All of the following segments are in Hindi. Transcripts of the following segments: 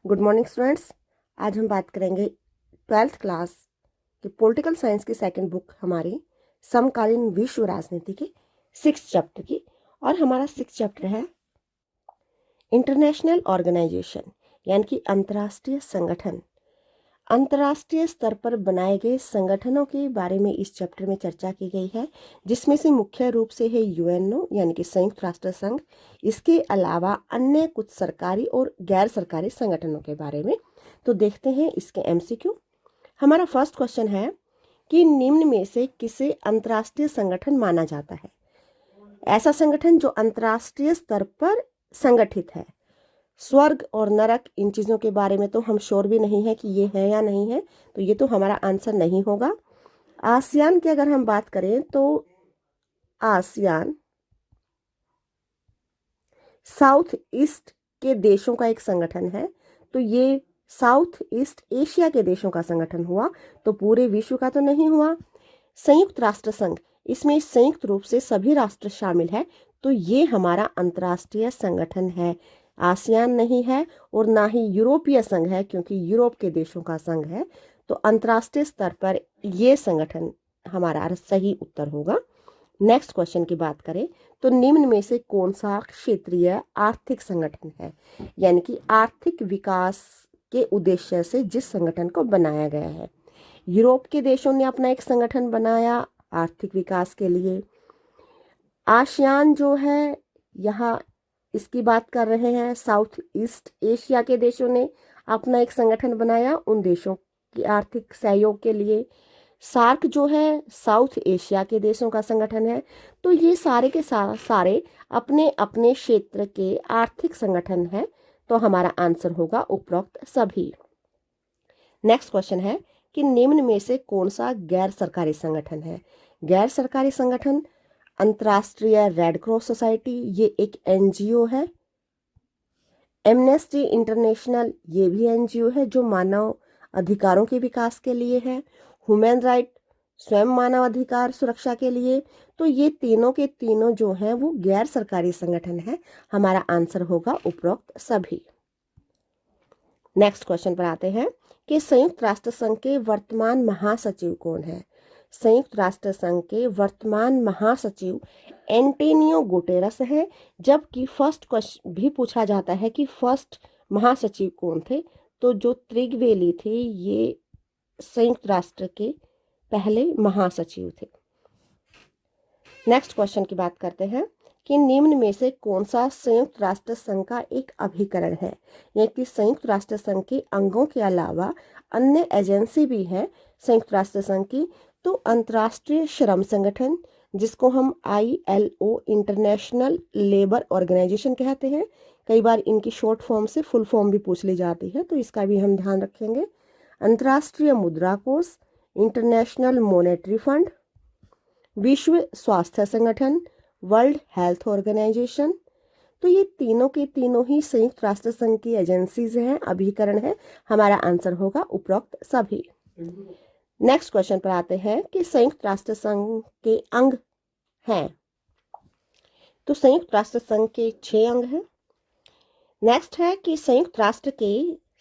Good morning students. आज हम बात करेंगे 12th क्लास की पॉलिटिकल साइंस की सेकंड बुक हमारी समकालीन विश्व राजनीति की 6th चैप्टर की। और हमारा 6th चैप्टर है इंटरनेशनल ऑर्गेनाइजेशन, यानी कि अंतर्राष्ट्रीय संगठन। अंतर्राष्ट्रीय स्तर पर बनाए गए संगठनों के बारे में इस चैप्टर में चर्चा की गई है, जिसमें से मुख्य रूप से है यूएनओ यानी कि संयुक्त राष्ट्र संघ। इसके अलावा अन्य कुछ सरकारी और गैर सरकारी संगठनों के बारे में। तो देखते हैं इसके एमसीक्यू। हमारा फर्स्ट क्वेश्चन है कि निम्न में से किसे अंतर्राष्ट्रीय संगठन माना जाता है? ऐसा संगठन जो अंतर्राष्ट्रीय स्तर पर संगठित है। स्वर्ग और नरक, इन चीज़ों के बारे में तो हम श्योर भी नहीं है कि ये है या नहीं है, तो ये तो हमारा आंसर नहीं होगा। आसियान की अगर हम बात करें तो आसियान साउथ ईस्ट के देशों का एक संगठन है, तो ये साउथ ईस्ट एशिया के देशों का संगठन हुआ, तो पूरे विश्व का तो नहीं हुआ। संयुक्त राष्ट्र संघ, इसमें संयुक्त रूप से सभी राष्ट्र शामिल है, तो ये हमारा अंतर्राष्ट्रीय संगठन है। आसियान नहीं है और ना ही यूरोपीय संघ है, क्योंकि यूरोप के देशों का संघ है। तो अंतर्राष्ट्रीय स्तर पर ये संगठन हमारा सही उत्तर होगा। नेक्स्ट क्वेश्चन की बात करें तो निम्न में से कौन सा क्षेत्रीय आर्थिक संगठन है, यानी कि आर्थिक विकास के उद्देश्य से जिस संगठन को बनाया गया है। यूरोप के देशों ने अपना एक संगठन बनाया आर्थिक विकास के लिए। आसियान जो है, यहाँ इसकी बात कर रहे हैं, साउथ ईस्ट एशिया के देशों ने अपना एक संगठन बनाया उन देशों की आर्थिक सहयोग के लिए। सार्क जो है साउथ एशिया के देशों का संगठन है। तो ये सारे के सारे अपने अपने क्षेत्र के आर्थिक संगठन है, तो हमारा आंसर होगा उपरोक्त सभी। नेक्स्ट क्वेश्चन है कि निम्न में से कौन सा गैर सरकारी संगठन है? गैर सरकारी संगठन अंतर्राष्ट्रीय रेड क्रॉस सोसाइटी, ये एक एनजीओ है। एमनेस्टी इंटरनेशनल, ये भी एनजीओ है जो मानव अधिकारों के विकास के लिए है। ह्यूमन राइट, स्वयं मानव अधिकार सुरक्षा के लिए। तो ये तीनों के तीनों जो हैं वो गैर सरकारी संगठन है, हमारा आंसर होगा उपरोक्त सभी। नेक्स्ट क्वेश्चन पर आते हैं कि संयुक्त राष्ट्र संघ के वर्तमान महासचिव कौन है? संयुक्त राष्ट्र संघ के वर्तमान महासचिव एंटोनियो गुटेरस है। जबकि फर्स्ट क्वेश्चन भी पूछा जाता है कि फर्स्ट महासचिव कौन थे, तो जो त्रिगवेली थे ये संयुक्त राष्ट्र के पहले महासचिव थे। नेक्स्ट क्वेश्चन की बात करते हैं कि निम्न में से कौन सा संयुक्त राष्ट्र संघ का एक अभिकरण है, यानी कि संयुक्त राष्ट्र संघ के अंगों के अलावा अन्य एजेंसी भी है संयुक्त राष्ट्र संघ की। तो अंतर्राष्ट्रीय श्रम संगठन, जिसको हम ILO इंटरनेशनल लेबर ऑर्गेनाइजेशन कहते हैं, कई बार इनकी शॉर्ट फॉर्म से फुल फॉर्म भी पूछ ली जाती है, तो इसका भी हम ध्यान रखेंगे। अंतर्राष्ट्रीय मुद्रा कोष, इंटरनेशनल मॉनेटरी फंड, विश्व स्वास्थ्य संगठन, वर्ल्ड हेल्थ ऑर्गेनाइजेशन। तो ये तीनों के तीनों ही संयुक्त राष्ट्र संघ की एजेंसीज हैं, अभिकरण है, हमारा आंसर होगा उपरोक्त सभी। नेक्स्ट क्वेश्चन पर आते हैं कि संयुक्त राष्ट्र संघ के अंग हैं, तो संयुक्त राष्ट्र संघ के 6 अंग हैं। नेक्स्ट है कि संयुक्त राष्ट्र के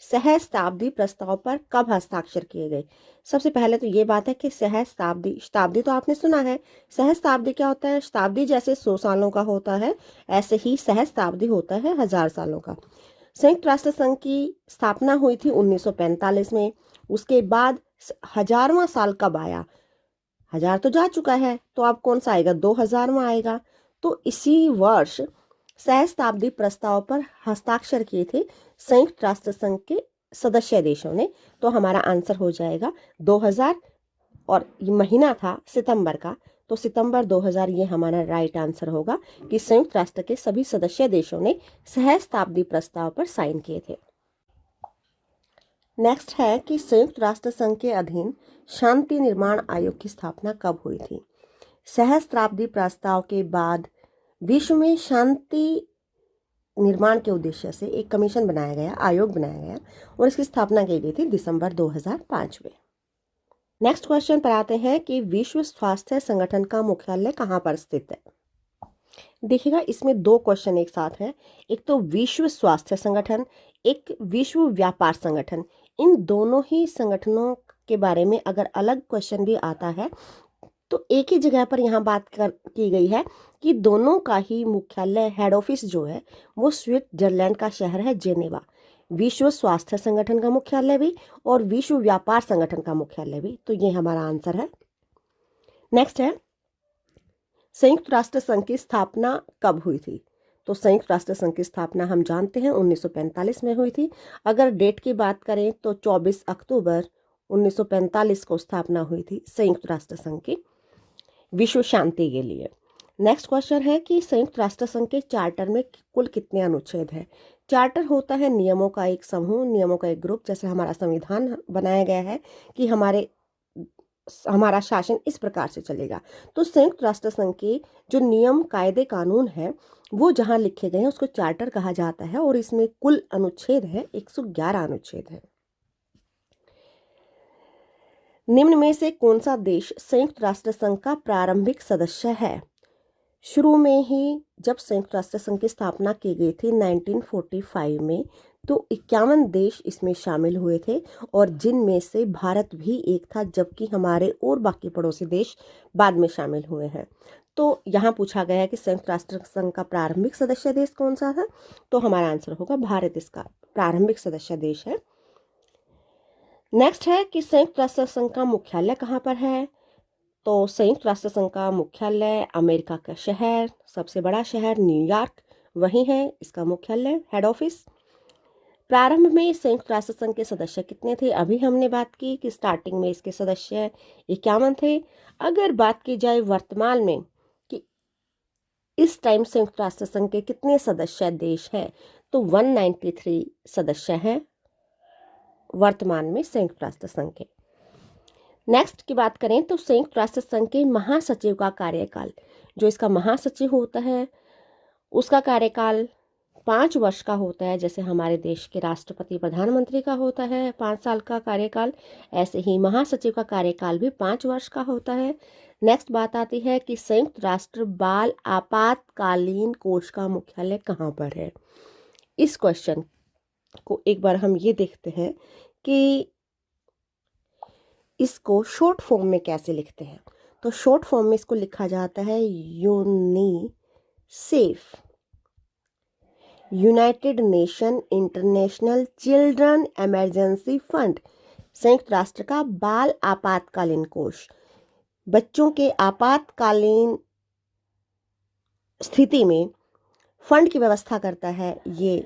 सहस्ताब्दी प्रस्ताव पर कब हस्ताक्षर किए गए? सबसे पहले तो ये बात है कि सहस्ताब्दी, शताब्दी तो आपने सुना है, सहस्ताब्दी क्या होता है? शताब्दी जैसे 100 सालों का होता है, ऐसे ही सहस्ताब्दी होता है 1000 सालों का। संयुक्त राष्ट्र संघ की स्थापना हुई थी 1945 में। उसके बाद 1000वां साल कब आया? 1000 तो जा चुका है, तो अब कौन सा आएगा? 2000वां आएगा। तो इसी वर्ष सहस्ताब्दी प्रस्ताव पर हस्ताक्षर किए थे संयुक्त राष्ट्र संघ के सदस्य देशों ने, तो हमारा आंसर हो जाएगा 2000, और ये महीना था सितंबर का, तो सितंबर 2000 ये हमारा राइट आंसर होगा कि संयुक्त राष्ट्र के सभी सदस्य देशों ने सहस्ताब्दी प्रस्ताव पर साइन किए थे। नेक्स्ट है कि संयुक्त राष्ट्र संघ के अधीन शांति निर्माण आयोग की स्थापना कब हुई थी? सहस्त्राब्दी प्रस्ताव के बाद विश्व में शांति निर्माण के उद्देश्य से एक कमीशन बनाया गया, आयोग बनाया गया, और इसकी स्थापना की गई थी दिसंबर 2005 में। नेक्स्ट क्वेश्चन पर आते हैं कि विश्व स्वास्थ्य संगठन का मुख्यालय कहाँ पर स्थित है? देखिएगा इसमें दो क्वेश्चन एक साथ हैं, एक तो विश्व स्वास्थ्य संगठन, एक विश्व व्यापार संगठन। इन दोनों ही संगठनों के बारे में अगर अलग क्वेश्चन भी आता है तो एक ही जगह पर यहाँ बात की गई है कि दोनों का ही मुख्यालय हेड ऑफिस जो है वो स्विट्जरलैंड का शहर है जेनेवा। विश्व स्वास्थ्य संगठन का मुख्यालय भी और विश्व व्यापार संगठन का मुख्यालय भी। तो ये हमारा आंसर है। नेक्स्ट है, संयुक्त राष्ट्र संघ की स्थापना कब हुई थी? तो संयुक्त राष्ट्र संघ की स्थापना हम जानते हैं 1945 में हुई थी। अगर डेट की बात करें तो 24 अक्टूबर 1945 को स्थापना हुई थी संयुक्त राष्ट्र संघ की विश्व शांति के लिए। नेक्स्ट क्वेश्चन है कि संयुक्त राष्ट्र संघ के चार्टर में कुल कितने अनुच्छेद हैं? चार्टर होता है नियमों का एक समूह, नियमों का एक ग्रुप। जैसे हमारा संविधान बनाया गया है कि हमारा शासन इस प्रकार से चलेगा। तो संयुक्त राष्ट्र संघ के जो नियम कायदे कानून है वो जहाँ लिखे गए हैं उसको चार्टर कहा जाता है और इसमें कुल अनुच्छेद है 111 अनुच्छेद है। निम्न में से कौन सा देश संयुक्त राष्ट्र संघ का प्रारंभिक सदस्य है? शुरू में ही जब संयुक्त राष्ट्र संघ की स्थापना की गई थी 1945 में, तो 51 देश इसमें शामिल हुए थे और जिनमें से भारत भी एक था, जबकि हमारे और बाकी पड़ोसी देश बाद में शामिल हुए हैं। तो यहाँ पूछा गया है कि संयुक्त राष्ट्र संघ का प्रारंभिक सदस्य देश कौन सा था? तो हमारा आंसर होगा भारत इसका प्रारंभिक सदस्य देश है। नेक्स्ट है कि संयुक्त राष्ट्र संघ का मुख्यालय कहाँ पर है? तो संयुक्त राष्ट्र संघ का मुख्यालय अमेरिका का शहर, सबसे बड़ा शहर न्यूयॉर्क, वही है इसका मुख्यालय, हेड ऑफिस। प्रारंभ में संयुक्त राष्ट्र संघ के सदस्य कितने थे? अभी हमने बात की कि स्टार्टिंग में इसके सदस्य 51 थे। अगर बात की जाए वर्तमान में कि इस टाइम संयुक्त राष्ट्र संघ के कितने सदस्य देश हैं, तो 193 सदस्य हैं वर्तमान में संयुक्त राष्ट्र संघ के। नेक्स्ट की बात करें तो संयुक्त राष्ट्र संघ के महासचिव का कार्यकाल, जो इसका महासचिव होता है उसका कार्यकाल 5 वर्ष का होता है। जैसे हमारे देश के राष्ट्रपति प्रधानमंत्री का होता है 5 साल का कार्यकाल, ऐसे ही महासचिव का कार्यकाल भी 5 वर्ष का होता है। नेक्स्ट बात आती है कि संयुक्त राष्ट्र बाल आपातकालीन कोष का मुख्यालय कहाँ पर है? इस क्वेश्चन को एक बार हम ये देखते हैं कि इसको शॉर्ट फॉर्म में कैसे लिखते हैं। तो शॉर्ट फॉर्म में इसको लिखा जाता है UNICEF, United nation international children emergency fund. संयुक्त राष्ट्र का बाल आपातकालीन कोष बच्चों के आपातकालीन स्थिति में फंड की व्यवस्था करता है ये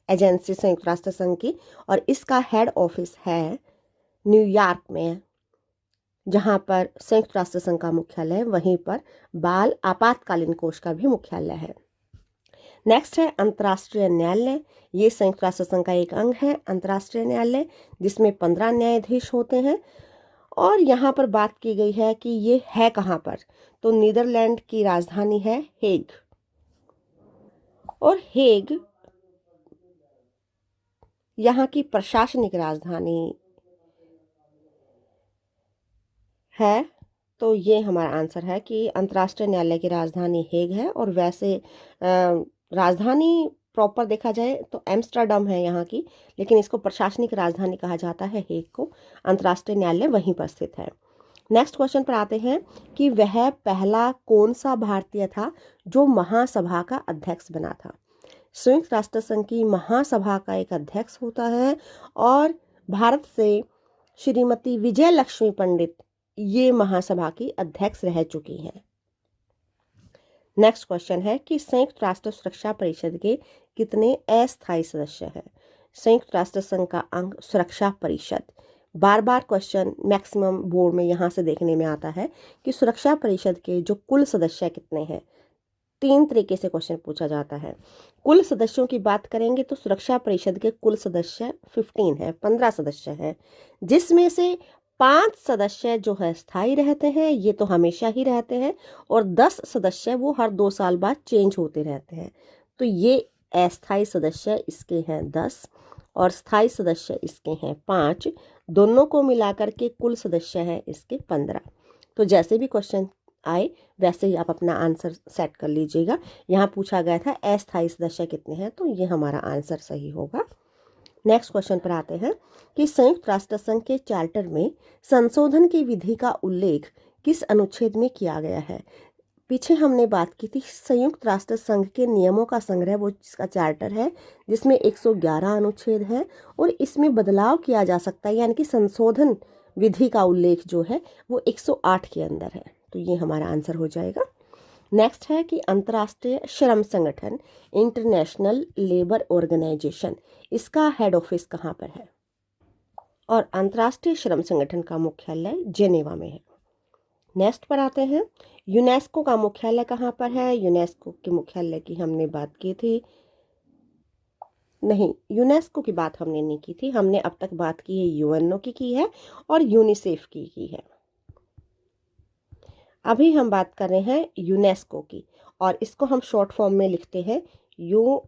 एजेंसी संयुक्त राष्ट्र संघ की, और इसका हेड ऑफिस है न्यूयॉर्क में, जहां पर संयुक्त राष्ट्र संघ का मुख्यालय है, वहीं पर बाल आपातकालीन कोष का भी मुख्यालय है। नेक्स्ट है अंतर्राष्ट्रीय न्यायालय। ये संयुक्त राष्ट्र संघ का एक अंग है अंतर्राष्ट्रीय न्यायालय, जिसमें 15 न्यायाधीश होते हैं। और यहाँ पर बात की गई है कि ये है कहाँ पर, तो नीदरलैंड की राजधानी है हेग, और हेग यहाँ की प्रशासनिक राजधानी है। तो ये हमारा आंसर है कि अंतर्राष्ट्रीय न्यायालय की राजधानी हेग है, और वैसे राजधानी प्रॉपर देखा जाए तो एम्स्टर्डम है यहाँ की, लेकिन इसको प्रशासनिक राजधानी कहा जाता है हेग को। अंतर्राष्ट्रीय न्यायालय वहीं पर स्थित है। नेक्स्ट क्वेश्चन पर आते हैं कि वह पहला कौन सा भारतीय था जो महासभा का अध्यक्ष बना था? संयुक्त राष्ट्र संघ की महासभा का एक अध्यक्ष होता है, और भारत से श्रीमती विजय लक्ष्मी पंडित ये महासभा की अध्यक्ष रह चुकी हैं। नेक्स्ट क्वेश्चन है कि संयुक्त राष्ट्र सुरक्षा परिषद के कितने अस्थायी सदस्य हैं? संयुक्त राष्ट्र संघ का अंग सुरक्षा परिषद। बार बार क्वेश्चन मैक्सिमम बोर्ड में यहाँ से देखने में आता है कि सुरक्षा परिषद के जो कुल सदस्य कितने हैं। 3 तरीके से क्वेश्चन पूछा जाता है। कुल सदस्यों की बात करेंगे तो सुरक्षा परिषद के कुल सदस्य 15 हैं, 15 सदस्य हैं, जिसमें से 5 सदस्य जो है स्थायी रहते हैं, ये तो हमेशा ही रहते हैं, और 10 सदस्य वो हर 2 साल बाद चेंज होते रहते हैं। तो ये अस्थायी सदस्य इसके हैं 10 और स्थायी सदस्य इसके हैं 5, दोनों को मिलाकर के कुल सदस्य है इसके 15। तो जैसे भी क्वेश्चन आए वैसे ही आप अपना आंसर सेट कर लीजिएगा। यहाँ पूछा गया था अस्थायी सदस्य कितने हैं, तो ये हमारा आंसर सही होगा। नेक्स्ट क्वेश्चन पर आते हैं कि संयुक्त राष्ट्र संघ के चार्टर में संशोधन की विधि का उल्लेख किस अनुच्छेद में किया गया है। पीछे हमने बात की थी संयुक्त राष्ट्र संघ के नियमों का संग्रह, वो जिसका चार्टर है, जिसमें 111 अनुच्छेद हैं और इसमें बदलाव किया जा सकता है, यानी कि संशोधन विधि का उल्लेख जो है वो 108 के अंदर है, तो ये हमारा आंसर हो जाएगा। नेक्स्ट है कि अंतर्राष्ट्रीय श्रम संगठन इंटरनेशनल लेबर ऑर्गेनाइजेशन, इसका हेड ऑफिस कहाँ पर है, और अंतर्राष्ट्रीय श्रम संगठन का मुख्यालय जेनेवा में है। नेक्स्ट पर आते हैं, यूनेस्को का मुख्यालय कहाँ पर है। यूनेस्को के मुख्यालय की हमने बात की थी, नहीं, यूनेस्को की बात हमने नहीं की थी, हमने अब तक बात की है यूएनओ की है और यूनिसेफ की है। अभी हम बात कर रहे हैं यूनेस्को की, और इसको हम शॉर्ट फॉर्म में लिखते हैं UNESCO,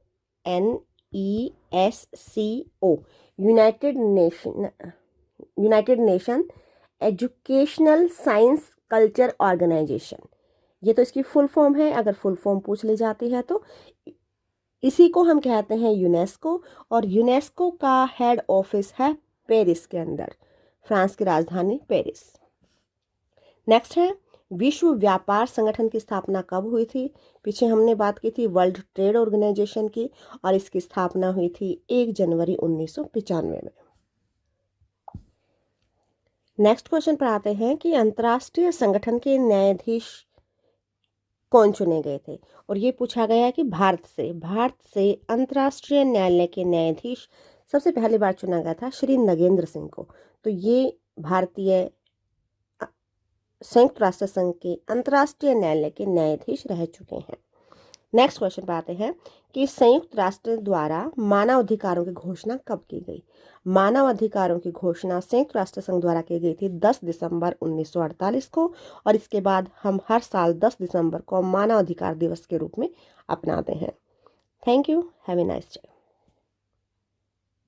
united nation educational science culture organisation. ये तो इसकी फुल फॉर्म है, अगर फुल फॉर्म पूछ ली जाती है तो इसी को हम कहते हैं यूनेस्को, और यूनेस्को का हेड ऑफिस है पेरिस के अंदर, फ्रांस की राजधानी पेरिस। नेक्स्ट है विश्व व्यापार संगठन की स्थापना कब हुई थी। पीछे हमने बात की थी वर्ल्ड ट्रेड ऑर्गेनाइजेशन की, और इसकी स्थापना हुई थी 1 जनवरी 1995 में। नेक्स्ट क्वेश्चन पर आते हैं कि अंतर्राष्ट्रीय संगठन के न्यायाधीश कौन चुने गए थे, और ये पूछा गया है कि भारत से अंतर्राष्ट्रीय न्यायालय के न्यायाधीश सबसे पहली बार चुना गया था श्री नगेंद्र सिंह को, तो ये भारतीय संयुक्त राष्ट्र संघ के अंतर्राष्ट्रीय न्यायालय के न्यायाधीश रह चुके हैं। नेक्स्ट क्वेश्चन पर आते हैं कि संयुक्त राष्ट्र द्वारा मानव अधिकारों की घोषणा कब की गई। मानव अधिकारों की घोषणा संयुक्त राष्ट्र संघ द्वारा की गई थी 10 दिसंबर 1948 को, और इसके बाद हम हर साल 10 दिसंबर को मानव अधिकार दिवस के रूप में अपनाते हैं। Thank you, have a nice day.